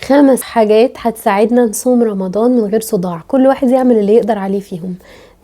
5 حاجات هتساعدنا نصوم رمضان من غير صداع، كل واحد يعمل اللي يقدر عليه فيهم.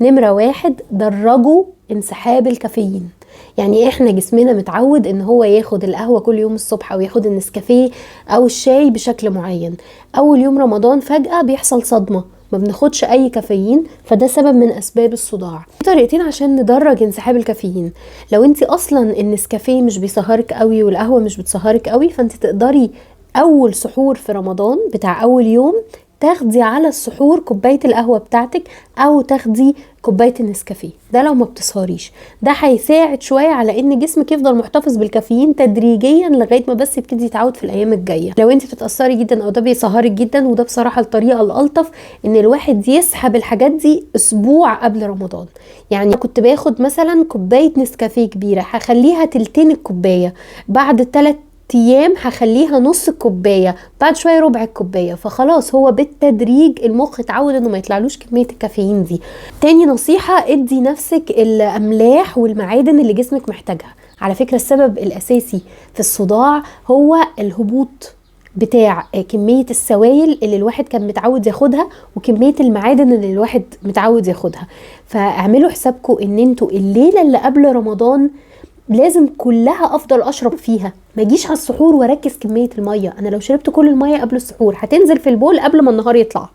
نمرة 1، درجوا انسحاب الكافيين. يعني احنا جسمنا متعود ان هو ياخد القهوة كل يوم الصبح او ياخد النسكافيه او الشاي بشكل معين. اول يوم رمضان فجأة بيحصل صدمة، ما بناخدش اي كافيين، فده سبب من اسباب الصداع. في طريقتين عشان ندرج انسحاب الكافيين. لو انت اصلا النسكافيه مش بيسهرك قوي والقهوة مش بتسهرك قوي، فانت تقدري اول سحور في رمضان بتاع اول يوم تاخدي على السحور كوبايه القهوه بتاعتك او تاخدي كوبايه النسكافيه، ده لو ما بتسهريش. ده هيساعد شويه على ان جسمك يفضل محتفظ بالكافيين تدريجيا لغايه ما بس يبتدي يتعود في الايام الجايه. لو انت بتتاثري جدا او ده بيسهرك جدا، وده بصراحه الطريقه الالطف ان الواحد يسحب الحاجات دي اسبوع قبل رمضان. يعني كنت باخد مثلا كوبايه نسكافيه كبيره، هخليها تلتين الكوبايه، بعد 3 ايام هخليها نص الكوبايه، بعد شويه ربع الكوبايه، فخلاص هو بالتدريج المخ اتعود انه ما يطلعلوش كميه الكافيين دي. تاني نصيحه، ادي نفسك الاملاح والمعادن اللي جسمك محتاجها. على فكره السبب الاساسي في الصداع هو الهبوط بتاع كمية السوائل اللي الواحد كان متعود ياخدها وكمية المعادن اللي الواحد متعود ياخدها. فاعملوا حسابكم ان انتوا الليلة اللي قبل رمضان لازم كلها افضل اشرب فيها، ما اجيش على السحور واركز كميه الميه. انا لو شربت كل الميه قبل السحور هتنزل في البول قبل ما النهار يطلع،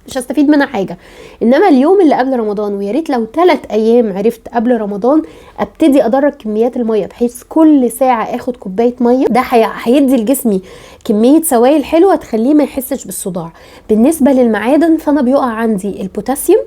مش هستفيد منها حاجه. انما اليوم اللي قبل رمضان، ويا ريت لو 3 ايام عرفت قبل رمضان ابتدي ادرج كميات الميه، بحيث كل ساعه اخد كوبايه ميه، ده هيدي لجسمي كميه سوائل حلوه تخليه ما يحسش بالصداع. بالنسبه للمعادن فانا بيقع عندي البوتاسيوم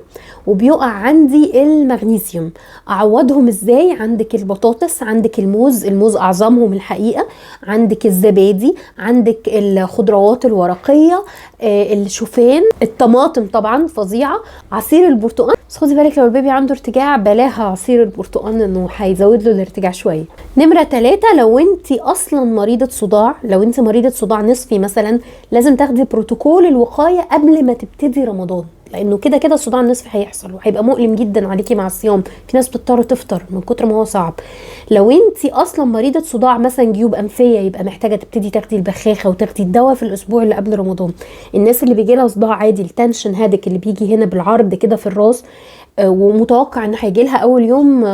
وبيقع عندي المغنيسيوم. اعوضهم ازاي؟ عندك البطاطس، عندك الموز اعظمهم الحقيقه، عندك الزبادي، عندك الخضروات الورقيه، الشوفان، الطماطم طبعا فظيعه، عصير البرتقال. بس خدي بالك لو البيبي عنده ارتجاع بلاها عصير البرتقال انه هيزود له الارتجاع شويه. نمره 3، لو انت اصلا مريضه صداع، لو انت مريضه صداع نصفي مثلا، لازم تاخدي بروتوكول الوقايه قبل ما تبتدي رمضان، لانه كده كده الصداع النصفي هيحصل وهيبقى مؤلم جدا عليكي مع الصيام. في ناس بتضطر تفطر من كتر ما هو صعب. لو انت اصلا مريضه صداع مثلا جيوب انفيه، يبقى محتاجه تبتدي تاخدي البخاخه وتاخدي الدواء في الاسبوع اللي قبل رمضان. الناس اللي بيجي لها صداع عادي، التنشن هادك اللي بيجي هنا بالعرض كده في الراس، ومتوقع ان هيجي لها اول يوم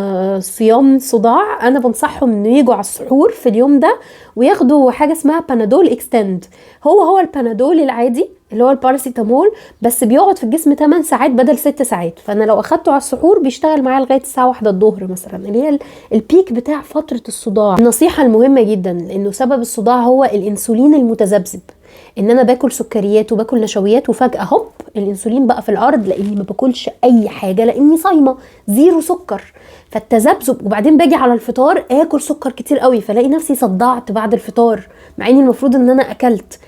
صيام صداع، انا بنصحهم انه يجوا على السحور في اليوم ده وياخدوا حاجه اسمها بانادول اكستند. هو البانادول العادي اللي هو الباراسيتامول، بس بيقعد في الجسم 8 ساعات بدل 6 ساعات. فانا لو اخدته على السحور بيشتغل معايا لغايه الساعه 1 الظهر مثلا، اللي هي البيك بتاع فتره الصداع. النصيحه المهمه جدا، لانه سبب الصداع هو الانسولين المتذبذب، ان انا باكل سكريات وباكل نشويات وفجاه هوب الانسولين بقى في الارض، لاني ما باكلش اي حاجه، لاني صايمه زيرو سكر. فالتذبذب، وبعدين باجي على الفطار اكل سكر كتير قوي، فلاقي نفسي صدعت بعد الفطار مع اني المفروض ان انا اكلت.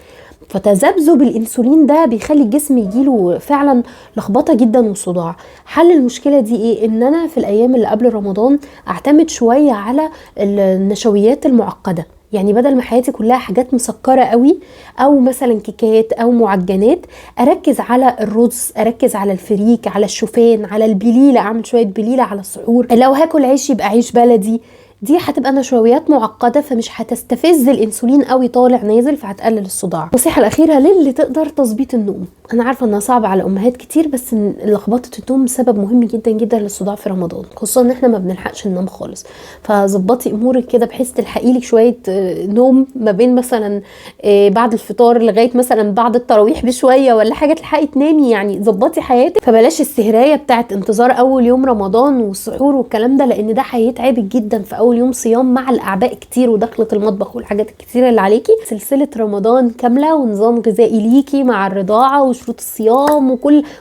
فتذبذب الانسولين ده بيخلي الجسم يجيله فعلا لخبطه جدا وصداع. حل المشكله دي ايه؟ ان انا في الايام اللي قبل رمضان اعتمد شويه على النشويات المعقده. يعني بدل ما حياتي كلها حاجات مسكرة قوي او مثلا كيكات او معجنات، اركز على الرز، اركز على الفريك، على الشوفان، على البليلة، اعمل شوية بليلة على السحور. لو هاكل عيش يبقى عيش بلدي. دي هتبقى نشويات معقده فمش هتستفز الانسولين قوي طالع نازل، فهتقلل الصداع. النصيحه الاخيره للي تقدر، تظبيط النوم. انا عارفه انها صعبه على امهات كتير، بس لخبطه النوم سبب مهم جدا جدا للصداع في رمضان، خصوصا ان احنا ما بنلحقش ننام خالص. فظبطي امورك كده بحيث تلحقي لك شويه نوم ما بين مثلا بعد الفطار لغايه مثلا بعد التراويح بشويه ولا حاجه، تلحقي تنامي. يعني ظبطي حياتك، فبلاش السهرايه بتاعت انتظار اول يوم رمضان والسحور والكلام ده، لان ده هيتعبك جدا في اول يوم صيام مع الاعباء كتير ودخلة المطبخ والحاجات الكتيره اللي عليكي. سلسله رمضان كامله ونظام غذائي ليكي مع الرضاعه وشروط الصيام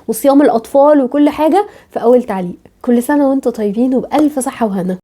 وصيام الاطفال وكل حاجه في اول تعليق. كل سنه وانتم طيبين وبالف صحه وهنا.